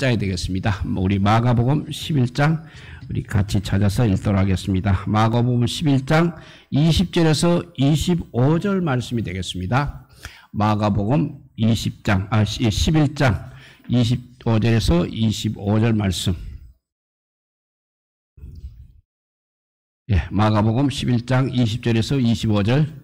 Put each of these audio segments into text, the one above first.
20장이 되겠습니다. 우리 마가복음 11장 우리 같이 찾아서 읽도록 하겠습니다. 마가복음 11장 20절에서 25절 말씀이 되겠습니다. 마가복음 11장 25절에서 25절 말씀. 예, 마가복음 11장 20절에서 25절.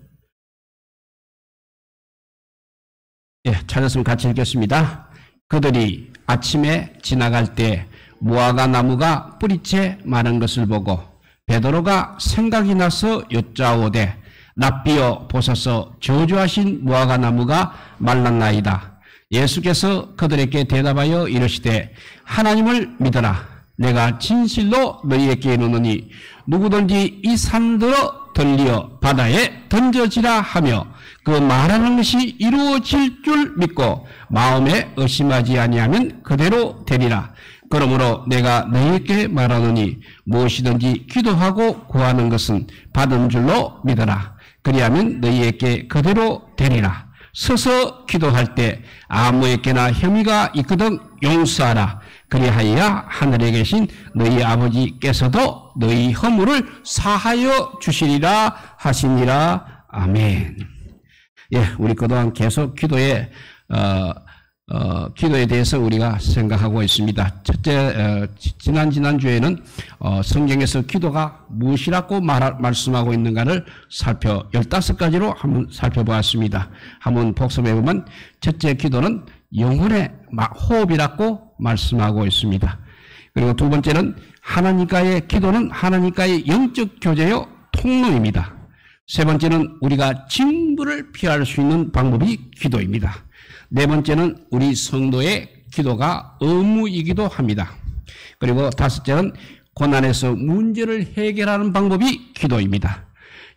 예, 찾았으면 같이 읽겠습니다. 그들이 아침에 지나갈 때 무화과 나무가 뿌리채 마른 것을 보고 베드로가 생각이 나서 여짜오되 랍비여 보소서 저주하신 무화과 나무가 말랐나이다. 예수께서 그들에게 대답하여 이르시되 하나님을 믿어라. 내가 진실로 너희에게 이르노니 누구든지 이 산들어 들리어 바다에 던져지라 하며 그 말하는 것이 이루어질 줄 믿고 마음에 의심하지 아니하면 그대로 되리라. 그러므로 내가 너희에게 말하노니 무엇이든지 기도하고 구하는 것은 받은 줄로 믿어라. 그리하면 너희에게 그대로 되리라. 서서 기도할 때 아무에게나 혐의가 있거든 용서하라. 그리하여야 하늘에 계신 너희 아버지께서도 너희 허물을 사하여 주시리라 하시니라. 아멘. 예, 우리 그동안 계속 기도에 대해서 우리가 생각하고 있습니다. 첫째, 지난주에는 성경에서 기도가 무엇이라고 말씀하고 있는가를 15가지로 한번 살펴보았습니다. 한번 복습해보면 첫째 기도는 영혼의 호흡이라고 말씀하고 있습니다. 그리고 두 번째는 하나님과의 기도는 하나님과의 영적 교제요 통로입니다. 세 번째는 우리가 징벌을 피할 수 있는 방법이 기도입니다. 네 번째는 우리 성도의 기도가 의무이기도 합니다. 그리고 다섯째는 고난에서 문제를 해결하는 방법이 기도입니다.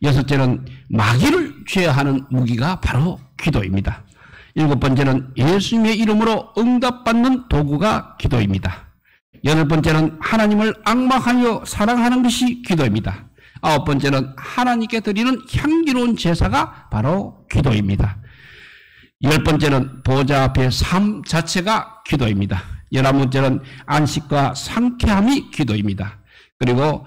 여섯째는 마귀를 제어하는 무기가 바로 기도입니다. 일곱 번째는 예수님의 이름으로 응답받는 도구가 기도입니다. 여덟 번째는 하나님을 앙망하여 사랑하는 것이 기도입니다. 아홉 번째는 하나님께 드리는 향기로운 제사가 바로 기도입니다. 열 번째는 보좌 앞의 삶 자체가 기도입니다. 11번째는 안식과 상쾌함이 기도입니다. 그리고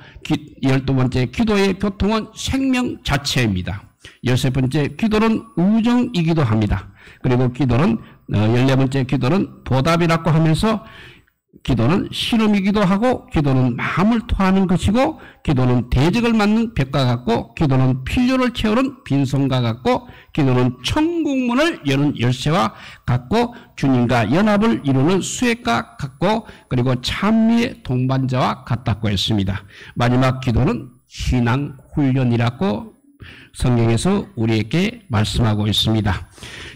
12번째 기도의 교통은 생명 자체입니다. 13번째 기도는 우정이기도 합니다. 그리고 기도는 14번째 기도는 보답이라고 하면서 기도는 실험이기도 하고 기도는 마음을 토하는 것이고 기도는 대적을 맞는 벽과 같고 기도는 필요를 채우는 빈손과 같고 기도는 천국문을 여는 열쇠와 같고 주님과 연합을 이루는 수액과 같고 그리고 찬미의 동반자와 같다고 했습니다. 마지막 기도는 신앙 훈련이라고 성경에서 우리에게 말씀하고 있습니다.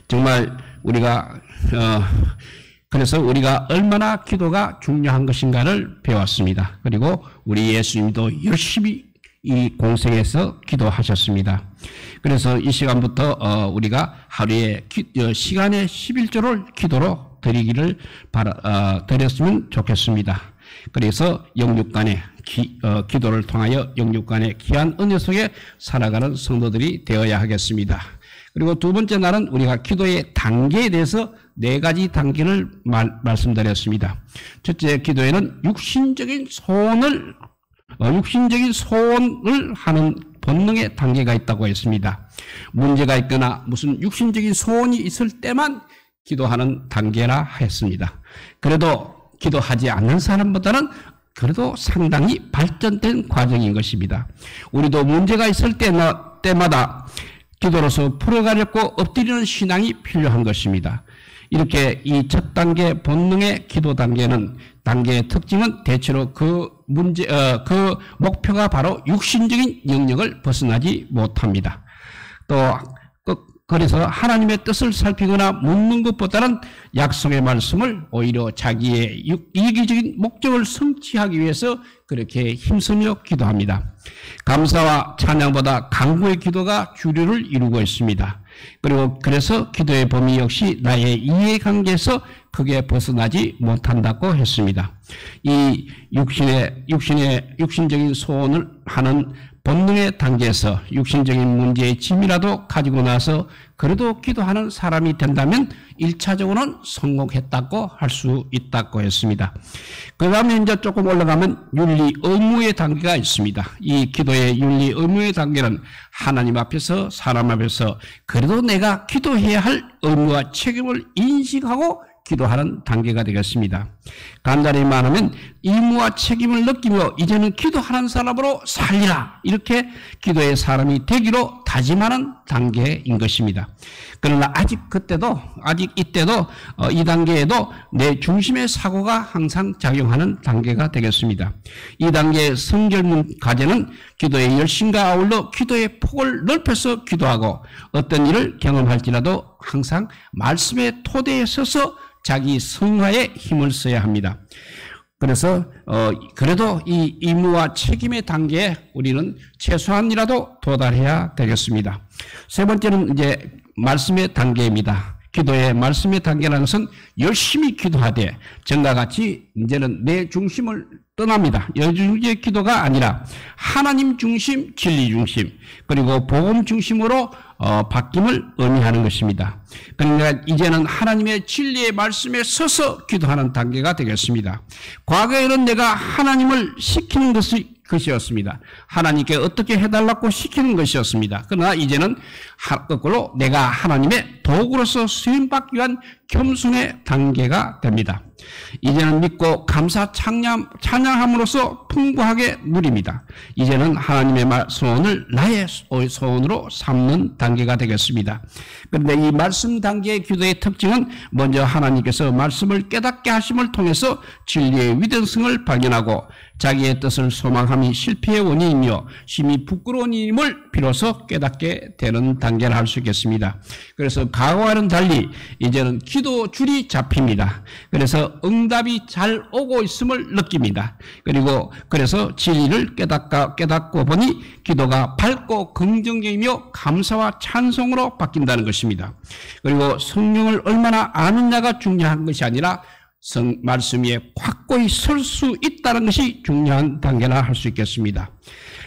정말 우리가 그래서 우리가 얼마나 기도가 중요한 것인가를 배웠습니다. 그리고 우리 예수님도 열심히 이 공생에서 기도하셨습니다. 그래서 이 시간부터 우리가 하루에 시간의 11조를 기도로 드리기를 드렸으면 좋겠습니다. 그래서 영육간의 기도를 통하여 영육간의 귀한 은혜 속에 살아가는 성도들이 되어야 하겠습니다. 그리고 두 번째 날은 우리가 기도의 단계에 대해서 4가지 단계를 말씀드렸습니다. 첫째, 기도에는 육신적인 소원을 하는 본능의 단계가 있다고 했습니다. 문제가 있거나 무슨 육신적인 소원이 있을 때만 기도하는 단계라 했습니다. 그래도 기도하지 않는 사람보다는 그래도 상당히 발전된 과정인 것입니다. 우리도 문제가 있을 때마다 기도로서 풀어가려고 엎드리는 신앙이 필요한 것입니다. 이렇게 이 첫 단계 본능의 기도 단계의 특징은 대체로 그 목표가 바로 육신적인 영역을 벗어나지 못합니다. 또 그래서 하나님의 뜻을 살피거나 묻는 것보다는 약속의 말씀을 오히려 자기의 이기적인 목적을 성취하기 위해서 그렇게 힘쓰며 기도합니다. 감사와 찬양보다 간구의 기도가 주류를 이루고 있습니다. 그리고 그래서 기도의 범위 역시 나의 이해관계에서 크게 벗어나지 못한다고 했습니다. 이 육신적인 소원을 하는 본능의 단계에서 육신적인 문제의 짐이라도 가지고 나서 그래도 기도하는 사람이 된다면 1차적으로는 성공했다고 할 수 있다고 했습니다. 그 다음에 이제 조금 올라가면 윤리 의무의 단계가 있습니다. 이 기도의 윤리 의무의 단계는 하나님 앞에서 사람 앞에서 그래도 내가 기도해야 할 의무와 책임을 인식하고 기도하는 단계가 되겠습니다. 간단히 말하면 의무와 책임을 느끼며 이제는 기도하는 사람으로 살리라, 이렇게 기도의 사람이 되기로 다짐하는 단계인 것입니다. 그러나 아직 이때도 이 단계에도 내 중심의 사고가 항상 작용하는 단계가 되겠습니다. 이 단계의 성결문 과제는 기도의 열심과 아울러 기도의 폭을 넓혀서 기도하고 어떤 일을 경험할지라도 항상 말씀의 토대에 서서 자기 성화에 힘을 써야 합니다. 그래서 그래도 이 의무와 책임의 단계에 우리는 최소한이라도 도달해야 되겠습니다. 세 번째는 이제 말씀의 단계입니다. 기도의 말씀의 단계라는 것은 열심히 기도하되 전과 같이 이제는 내 중심을 떠납니다. 여주의 기도가 아니라 하나님 중심, 진리 중심, 그리고 복음 중심으로 바뀜을 의미하는 것입니다. 그러니까 이제는 하나님의 진리의 말씀에 서서 기도하는 단계가 되겠습니다. 과거에는 내가 하나님을 시키는 것이었습니다. 하나님께 어떻게 해달라고 시키는 것이었습니다. 그러나 이제는 거꾸로 내가 하나님의 도구로서 쓰임받기 위한 겸손의 단계가 됩니다. 이제는 믿고 감사 찬양함으로써 풍부하게 누립니다. 이제는 하나님의 소원을 나의 소원으로 삼는 단계가 되겠습니다. 그런데 이 말씀 단계의 기도의 특징은 먼저 하나님께서 말씀을 깨닫게 하심을 통해서 진리의 위대성을 발견하고 자기의 뜻을 소망함이 실패의 원인이며 심히 부끄러운 일임을 비로소 깨닫게 되는 단계를 할 수 있겠습니다. 그래서 과거와는 달리 이제는 기도 줄이 잡힙니다. 그래서 응답이 잘 오고 있음을 느낍니다. 그래서 진리를 깨닫고 보니 기도가 밝고 긍정적이며 감사와 찬송으로 바뀐다는 것입니다. 그리고 성령을 얼마나 아느냐가 중요한 것이 아니라 말씀 위에 확고히 설 수 있다는 것이 중요한 단계라 할 수 있겠습니다.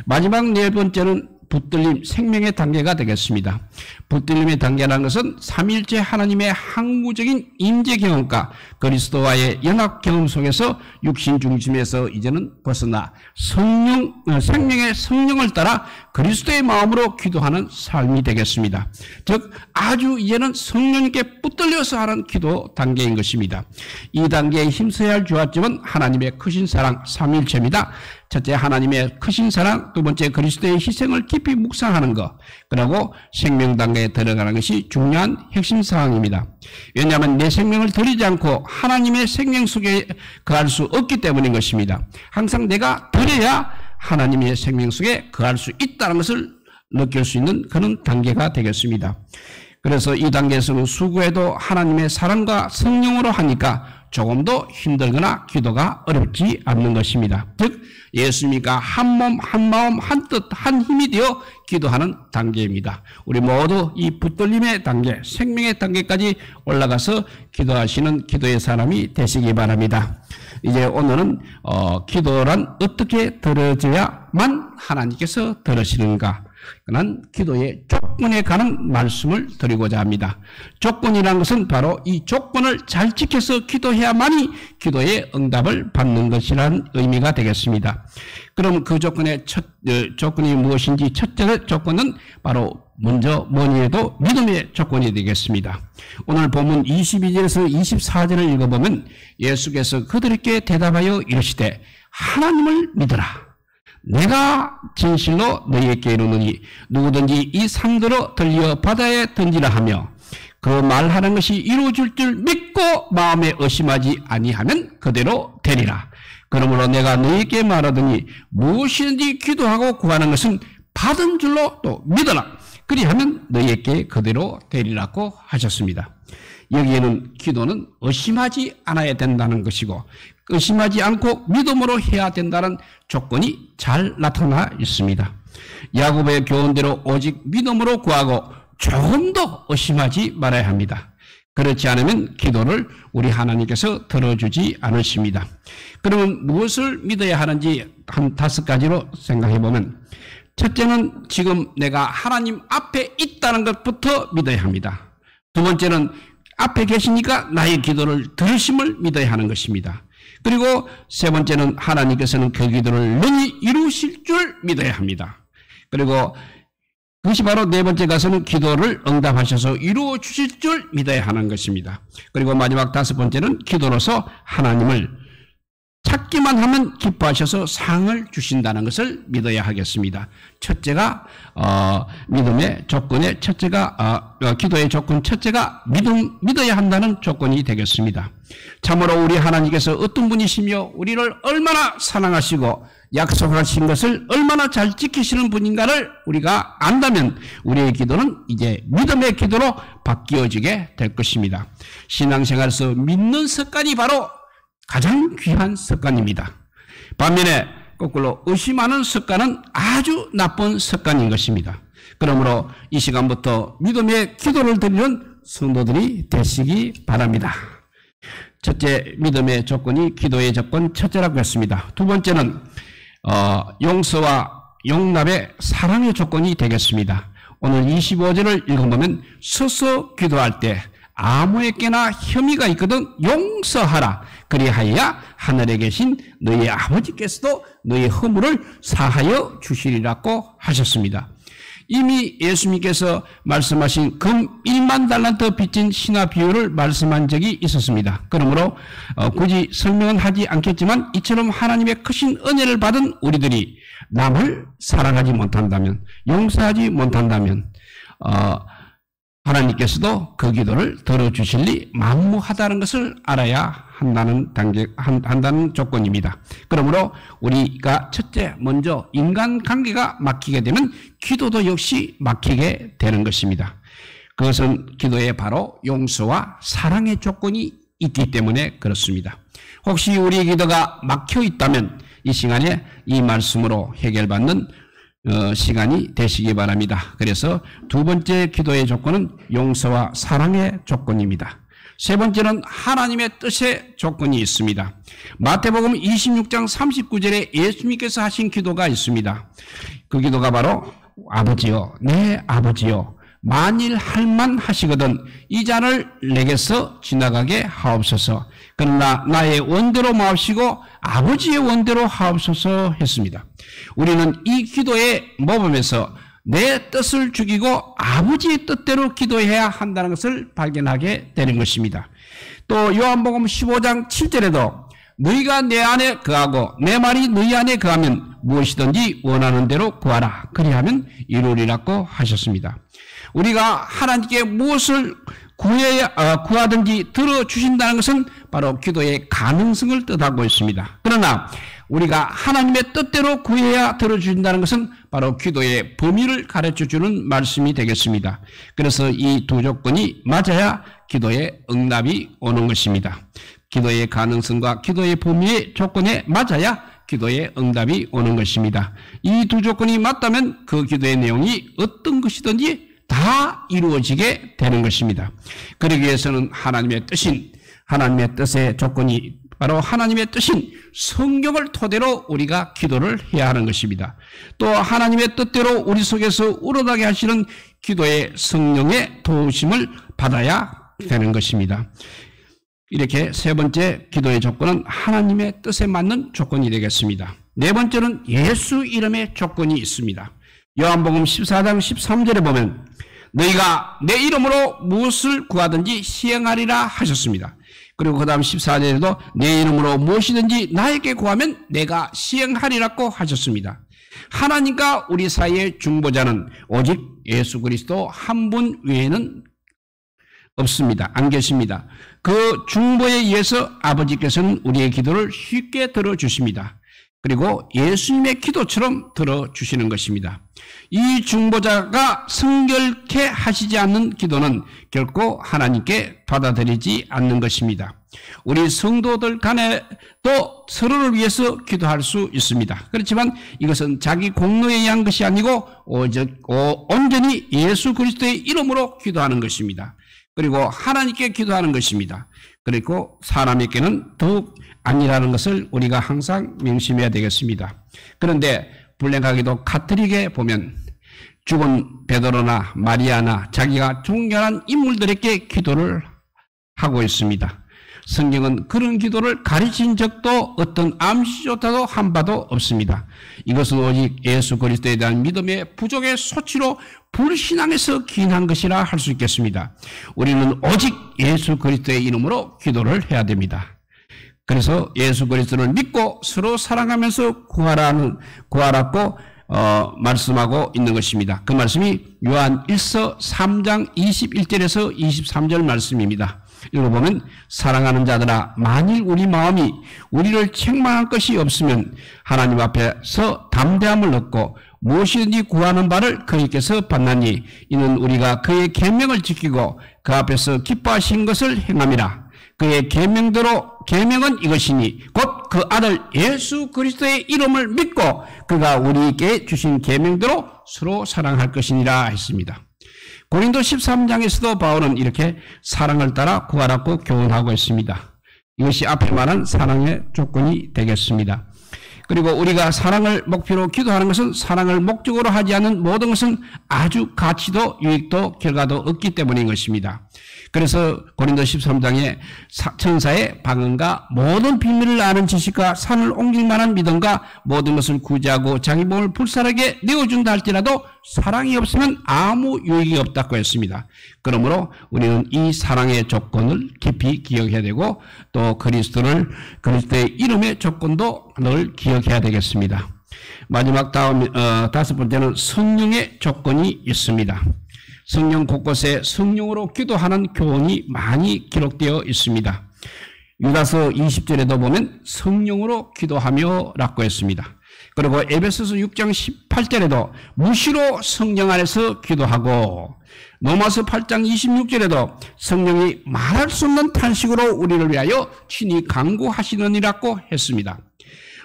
마지막 네 번째는 붙들림, 생명의 단계가 되겠습니다. 붙들림의 단계라는 것은 삼위일체 하나님의 항구적인 임재 경험과 그리스도와의 연합 경험 속에서 육신 중심에서 이제는 벗어나 생명의 성령을 따라 그리스도의 마음으로 기도하는 삶이 되겠습니다. 즉 아주 이제는 성령님께 붙들려서 하는 기도 단계인 것입니다. 이 단계에 힘써야 할 주어점은 하나님의 크신 사랑, 삼위일체입니다. 첫째, 하나님의 크신 사랑, 두 번째, 그리스도의 희생을 깊이 묵상하는 것, 그리고 생명 단계에 들어가는 것이 중요한 핵심 사항입니다. 왜냐하면 내 생명을 드리지 않고 하나님의 생명 속에 거할 수 없기 때문인 것입니다. 항상 내가 드려야 하나님의 생명 속에 거할 수 있다는 것을 느낄 수 있는 그런 단계가 되겠습니다. 그래서 이 단계에서는 수고해도 하나님의 사랑과 성령으로 하니까 조금도 힘들거나 기도가 어렵지 않는 것입니다. 즉 예수님과 한 몸, 한 마음, 한 뜻, 한 힘이 되어 기도하는 단계입니다. 우리 모두 이 붙들림의 단계, 생명의 단계까지 올라가서 기도하시는 기도의 사람이 되시기 바랍니다. 이제 오늘은 기도란 어떻게 들어져야만 하나님께서 들으시는가, 난 기도의 조건에 관한 말씀을 드리고자 합니다. 조건이라는 것은 바로 이 조건을 잘 지켜서 기도해야만이 기도의 응답을 받는 것이라는 의미가 되겠습니다. 그럼 그 조건이 무엇인지 첫째 조건은 바로 먼저 뭐니 해도 믿음의 조건이 되겠습니다. 오늘 본문 22절에서 24절을 읽어보면 예수께서 그들에게 대답하여 이르시되 하나님을 믿으라. 내가 진실로 너희에게 이르노니 누구든지 이 상대로 들려 바다에 던지라 하며 그 말하는 것이 이루어질 줄 믿고 마음에 의심하지 아니하면 그대로 되리라. 그러므로 내가 너희에게 말하더니 무엇이든지 기도하고 구하는 것은 받은 줄로 또 믿어라. 그리하면 너희에게 그대로 되리라고 하셨습니다. 여기에는 기도는 의심하지 않아야 된다는 것이고 의심하지 않고 믿음으로 해야 된다는 조건이 잘 나타나 있습니다. 야곱의 교훈대로 오직 믿음으로 구하고 조금도 의심하지 말아야 합니다. 그렇지 않으면 기도를 우리 하나님께서 들어주지 않으십니다. 그러면 무엇을 믿어야 하는지 한 5가지로 생각해 보면, 첫째는 지금 내가 하나님 앞에 있다는 것부터 믿어야 합니다. 두 번째는 앞에 계시니까 나의 기도를 들으심을 믿어야 하는 것입니다. 그리고 세 번째는 하나님께서는 그 기도를 능히 이루실 줄 믿어야 합니다. 그리고 그것이 바로 네 번째 가서는 기도를 응답하셔서 이루어 주실 줄 믿어야 하는 것입니다. 그리고 마지막 5번째는 기도로서 하나님을 찾기만 하면 기뻐하셔서 상을 주신다는 것을 믿어야 하겠습니다. 첫째가 믿음의 조건의 첫째가 기도의 조건 첫째가 믿어야 한다는 조건이 되겠습니다. 참으로 우리 하나님께서 어떤 분이시며 우리를 얼마나 사랑하시고 약속하신 것을 얼마나 잘 지키시는 분인가를 우리가 안다면 우리의 기도는 이제 믿음의 기도로 바뀌어지게 될 것입니다. 신앙생활에서 믿는 습관이 바로 가장 귀한 습관입니다. 반면에 거꾸로 의심하는 습관은 아주 나쁜 습관인 것입니다. 그러므로 이 시간부터 믿음의 기도를 드리는 성도들이 되시기 바랍니다. 첫째, 믿음의 조건이 기도의 조건 첫째라고 했습니다. 두 번째는 용서와 용납의 사랑의 조건이 되겠습니다. 오늘 25절을 읽어보면 서서 기도할 때 아무에게나 혐의가 있거든 용서하라. 그리하여 하늘에 계신 너희 아버지께서도 너희 허물을 사하여 주시리라고 하셨습니다. 이미 예수님께서 말씀하신 금 1만 달란트 빚진 신화 비유를 말씀한 적이 있었습니다. 그러므로 굳이 설명은 하지 않겠지만 이처럼 하나님의 크신 은혜를 받은 우리들이 남을 사랑하지 못한다면, 용서하지 못한다면 하나님께서도 그 기도를 들어주실리 만무하다는 것을 알아야 한다는 조건입니다. 그러므로 우리가 첫째 먼저 인간관계가 막히게 되면 기도도 역시 막히게 되는 것입니다. 그것은 기도에 바로 용서와 사랑의 조건이 있기 때문에 그렇습니다. 혹시 우리 기도가 막혀 있다면 이 시간에 이 말씀으로 해결받는 시간이 되시기 바랍니다. 그래서 두 번째 기도의 조건은 용서와 사랑의 조건입니다. 세 번째는 하나님의 뜻의 조건이 있습니다. 마태복음 26장 39절에 예수님께서 하신 기도가 있습니다. 그 기도가 바로 아버지여, 내 아버지여, 만일 할만 하시거든 이 잔을 내게서 지나가게 하옵소서. 그러나 나의 원대로 마옵시고 아버지의 원대로 하옵소서 했습니다. 우리는 이 기도의 모범에서 내 뜻을 죽이고 아버지의 뜻대로 기도해야 한다는 것을 발견하게 되는 것입니다. 또 요한복음 15장 7절에도 너희가 내 안에 거하고 내 말이 너희 안에 거하면 무엇이든지 원하는 대로 구하라. 그리하면 이루리라고 하셨습니다. 우리가 하나님께 무엇을 구하든지 들어주신다는 것은 바로 기도의 가능성을 뜻하고 있습니다. 그러나 우리가 하나님의 뜻대로 구해야 들어주신다는 것은 바로 기도의 범위를 가르쳐주는 말씀이 되겠습니다. 그래서 이 두 조건이 맞아야 기도의 응답이 오는 것입니다. 기도의 가능성과 기도의 범위의 조건에 맞아야 기도의 응답이 오는 것입니다. 이 두 조건이 맞다면 그 기도의 내용이 어떤 것이든지 다 이루어지게 되는 것입니다. 그러기 위해서는 하나님의 뜻의 조건이 바로 하나님의 뜻인 성경을 토대로 우리가 기도를 해야 하는 것입니다. 또 하나님의 뜻대로 우리 속에서 우러나게 하시는 기도의 성령의 도우심을 받아야 되는 것입니다. 이렇게 세 번째 기도의 조건은 하나님의 뜻에 맞는 조건이 되겠습니다. 네 번째는 예수 이름의 조건이 있습니다. 요한복음 14장 13절에 보면 너희가 내 이름으로 무엇을 구하든지 시행하리라 하셨습니다. 그리고 그 다음 14절에도 내 이름으로 무엇이든지 나에게 구하면 내가 시행하리라고 하셨습니다. 하나님과 우리 사이의 중보자는 오직 예수 그리스도 한 분 외에는 없습니다. 안 계십니다. 그 중보에 의해서 아버지께서는 우리의 기도를 쉽게 들어주십니다. 그리고 예수님의 기도처럼 들어주시는 것입니다. 이 중보자가 성결케 하시지 않는 기도는 결코 하나님께 받아들이지 않는 것입니다. 우리 성도들 간에도 서로를 위해서 기도할 수 있습니다. 그렇지만 이것은 자기 공로에 의한 것이 아니고 온전히 예수 그리스도의 이름으로 기도하는 것입니다. 그리고 하나님께 기도하는 것입니다. 그리고 사람에게는 더욱 아니라는 것을 우리가 항상 명심해야 되겠습니다. 그런데 불행하게도 가톨릭에 보면 죽은 베드로나 마리아나 자기가 존경한 인물들에게 기도를 하고 있습니다. 성경은 그런 기도를 가르친 적도 어떤 암시조차도 한 바도 없습니다. 이것은 오직 예수 그리스도에 대한 믿음의 부족의 소치로 불신앙에서 기인한 것이라 할 수 있겠습니다. 우리는 오직 예수 그리스도의 이름으로 기도를 해야 됩니다. 그래서 예수 그리스도를 믿고 서로 사랑하면서 구하라고 말씀하고 있는 것입니다. 그 말씀이 요한 1서 3장 21절에서 23절 말씀입니다. 읽어보면 사랑하는 자들아 만일 우리 마음이 우리를 책망할 것이 없으면 하나님 앞에서 담대함을 얻고 무엇이든지 구하는 바를 그에게서 받나니 이는 우리가 그의 계명을 지키고 그 앞에서 기뻐하신 것을 행함이라. 그의 계명은 이것이니 곧 그 아들 예수 그리스도의 이름을 믿고 그가 우리에게 주신 계명대로 서로 사랑할 것이니라 했습니다. 고린도 13장에서도 바울은 이렇게 사랑을 따라 구하라고 교훈하고 있습니다. 이것이 앞에 말한 사랑의 조건이 되겠습니다. 그리고 우리가 사랑을 목표로 기도하는 것은 사랑을 목적으로 하지 않는 모든 것은 아주 가치도 유익도 결과도 없기 때문인 것입니다. 그래서 고린도 13장에 천사의 방언과 모든 비밀을 아는 지식과 산을 옮길 만한 믿음과 모든 것을 구제하고 자기 몸을 불살하게 내어준다 할지라도 사랑이 없으면 아무 유익이 없다고 했습니다. 그러므로 우리는 이 사랑의 조건을 깊이 기억해야 되고 또 그리스도의 이름의 조건도 늘 기억해야 되겠습니다. 마지막 다섯 번째는 성령의 조건이 있습니다. 성령 곳곳에 성령으로 기도하는 교훈이 많이 기록되어 있습니다. 유다서 20절에도 보면 성령으로 기도하며 라고 했습니다. 그리고 에베소서 6장 18절에도 무시로 성령 안에서 기도하고 로마서 8장 26절에도 성령이 말할 수 없는 탄식으로 우리를 위하여 친히 간구하시느니라고 했습니다.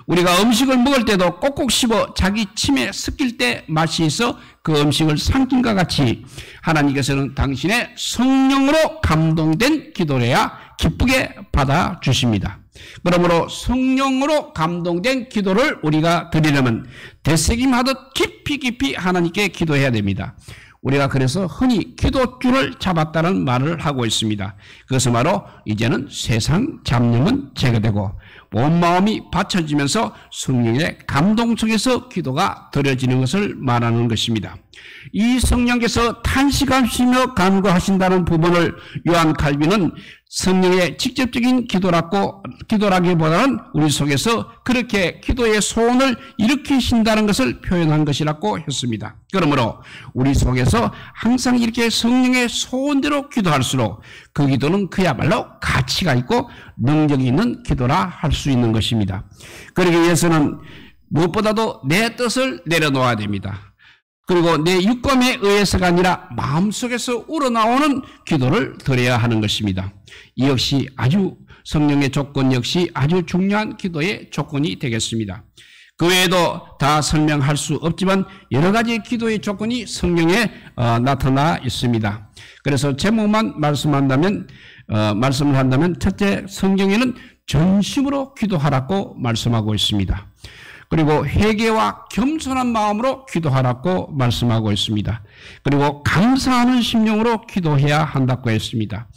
우리가 음식을 먹을 때도 꼭꼭 씹어 자기 침에 섞일 때 맛이 있어 그 음식을 삼킴과 같이 하나님께서는 당신의 성령으로 감동된 기도를 해야 기쁘게 받아주십니다. 그러므로 성령으로 감동된 기도를 우리가 드리려면 되새김하듯 깊이 하나님께 기도해야 됩니다. 우리가 그래서 흔히 기도줄을 잡았다는 말을 하고 있습니다. 그것은 바로 이제는 세상 잡념은 제거되고 온 마음이 받쳐지면서 성령의 감동 속에서 기도가 드려지는 것을 말하는 것입니다. 이 성령께서 탄식하시며 간구하신다는 부분을 요한 칼빈은 성령의 직접적인 기도라기보다는 우리 속에서 그렇게 기도의 소원을 일으키신다는 것을 표현한 것이라고 했습니다. 그러므로 우리 속에서 항상 이렇게 성령의 소원대로 기도할수록 그 기도는 그야말로 가치가 있고 능력이 있는 기도라 할 수 있는 것입니다. 그러기 위해서는 무엇보다도 내 뜻을 내려놓아야 됩니다. 그리고 내 육감에 의해서가 아니라 마음속에서 우러나오는 기도를 드려야 하는 것입니다. 이 역시 성령의 조건 역시 아주 중요한 기도의 조건이 되겠습니다. 그 외에도 다 설명할 수 없지만 여러 가지 기도의 조건이 성령에 나타나 있습니다. 그래서 제목만 말씀을 한다면 첫째, 성경에는 전심으로 기도하라고 말씀하고 있습니다. 그리고 회개와 겸손한 마음으로 기도하라고 말씀하고 있습니다. 그리고 감사하는 심령으로 기도해야 한다고 했습니다.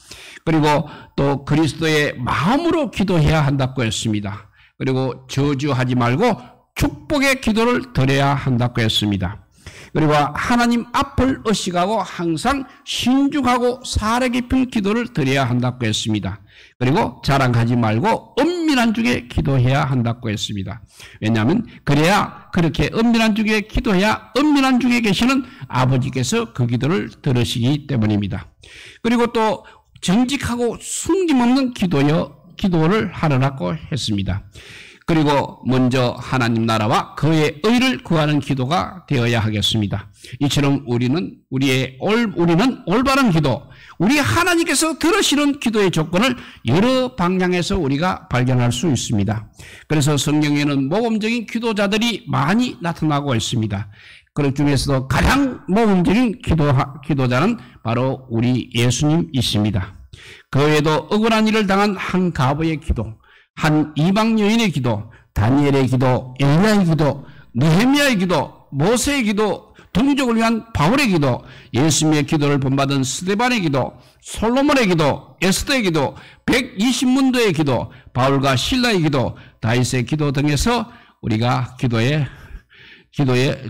그리고 또 그리스도의 마음으로 기도해야 한다고 했습니다. 그리고 저주하지 말고 축복의 기도를 드려야 한다고 했습니다. 그리고 하나님 앞을 의식하고 항상 신중하고 사려 깊은 기도를 드려야 한다고 했습니다. 그리고 자랑하지 말고 은밀한 중에 기도해야 한다고 했습니다. 왜냐하면 그렇게 은밀한 중에 기도해야 은밀한 중에 계시는 아버지께서 그 기도를 들으시기 때문입니다. 그리고 또 정직하고 숨김없는 기도를 하라고 했습니다. 그리고 먼저 하나님 나라와 그의 의를 구하는 기도가 되어야 하겠습니다. 이처럼 우리는 올바른 기도, 우리 하나님께서 들으시는 기도의 조건을 여러 방향에서 우리가 발견할 수 있습니다. 그래서 성경에는 모범적인 기도자들이 많이 나타나고 있습니다. 그 중에서도 가장 모범적인 기도자는 바로 우리 예수님이십니다. 그 외에도 억울한 일을 당한 한 과부의 기도, 한 이방 여인의 기도, 다니엘의 기도, 엘리야의 기도, 느헤미야의 기도, 모세의 기도, 동족을 위한 바울의 기도, 예수님의 기도를 본받은 스데반의 기도, 솔로몬의 기도, 에스더의 기도, 120문도의 기도, 바울과 실라의 기도, 다윗의 기도 등에서 우리가 기도의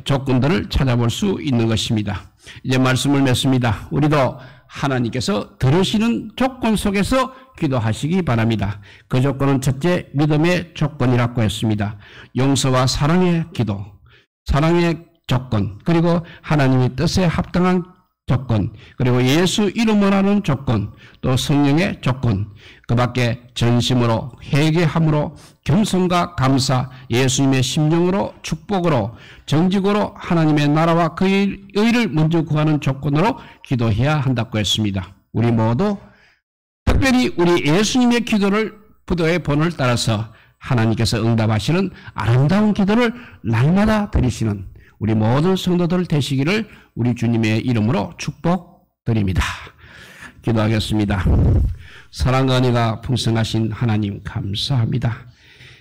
조건들을 찾아볼 수 있는 것입니다. 이제 말씀을 맺습니다. 우리도 하나님께서 들으시는 조건 속에서 기도하시기 바랍니다. 그 조건은 첫째, 믿음의 조건이라고 했습니다. 용서와 사랑의 기도, 사랑의 조건, 그리고 하나님의 뜻에 합당한 조건, 그리고 예수 이름을 하는 조건, 또 성령의 조건, 그 밖에 전심으로 회개함으로 겸손과 감사, 예수님의 심령으로 축복으로 정직으로 하나님의 나라와 그의 의를 먼저 구하는 조건으로 기도해야 한다고 했습니다. 우리 모두 특별히 우리 예수님의 기도의 본을 따라서 하나님께서 응답하시는 아름다운 기도를 날마다 드리시는 우리 모든 성도들 되시기를 우리 주님의 이름으로 축복드립니다. 기도하겠습니다. 사랑과 은혜가 풍성하신 하나님 감사합니다.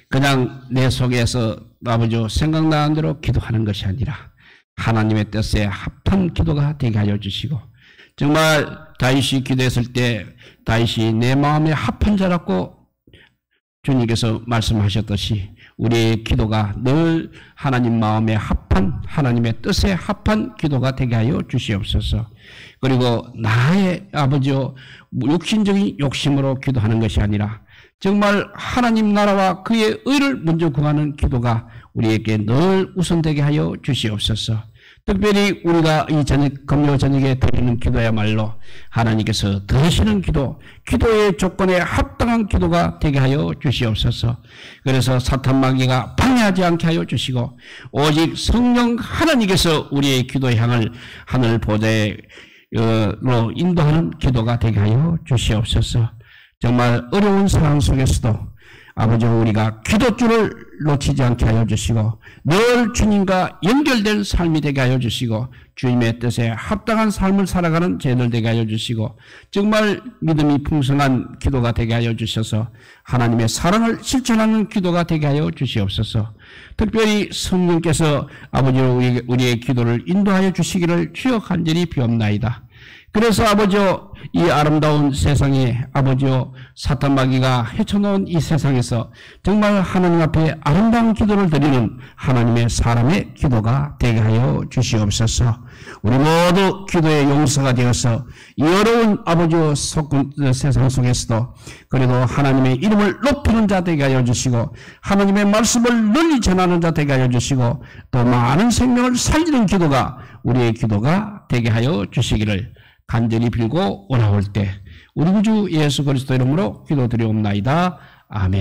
그냥 내 속에서 아버지 생각나는 대로 기도하는 것이 아니라 하나님의 뜻에 합한 기도가 되게 하여 주시고, 정말 다윗이 기도했을 때 다윗이 내 마음에 합한 자라고 주님께서 말씀하셨듯이 우리의 기도가 늘 하나님 마음에 합한, 하나님의 뜻에 합한 기도가 되게 하여 주시옵소서. 그리고 나의 아버지요 육신적인 욕심으로 기도하는 것이 아니라 정말 하나님 나라와 그의 의를 먼저 구하는 기도가 우리에게 늘 우선되게 하여 주시옵소서. 특별히 우리가 이 금요 저녁에 드리는 기도야말로 하나님께서 들으시는 기도, 기도의 조건에 합당한 기도가 되게 하여 주시옵소서. 그래서 사탄 마귀가 방해하지 않게 하여 주시고, 오직 성령 하나님께서 우리의 기도 향을 하늘 보좌로 인도하는 기도가 되게 하여 주시옵소서. 정말 어려운 상황 속에서도 아버지 우리가 기도줄을 놓치지 않게 하여 주시고 늘 주님과 연결된 삶이 되게 하여 주시고 주님의 뜻에 합당한 삶을 살아가는 저희들 되게 하여 주시고 정말 믿음이 풍성한 기도가 되게 하여 주셔서 하나님의 사랑을 실천하는 기도가 되게 하여 주시옵소서. 특별히 성령께서 아버지 우리의 기도를 인도하여 주시기를 주여 간절히 비옵나이다. 그래서 아버지요 이 아름다운 세상에 아버지요 사탄 마귀가 헤쳐놓은 이 세상에서 정말 하나님 앞에 아름다운 기도를 드리는 하나님의 사람의 기도가 되게 하여 주시옵소서. 우리 모두 기도의 용서가 되어서 이 어려운 아버지요 세상 속에서도 그래도 하나님의 이름을 높이는 자 되게 하여 주시고 하나님의 말씀을 널리 전하는 자 되게 하여 주시고 또 많은 생명을 살리는 기도가 우리의 기도가 되게 하여 주시기를 간절히 빌고 원하올 때 우리 구주 예수 그리스도 이름으로 기도드리옵나이다. 아멘.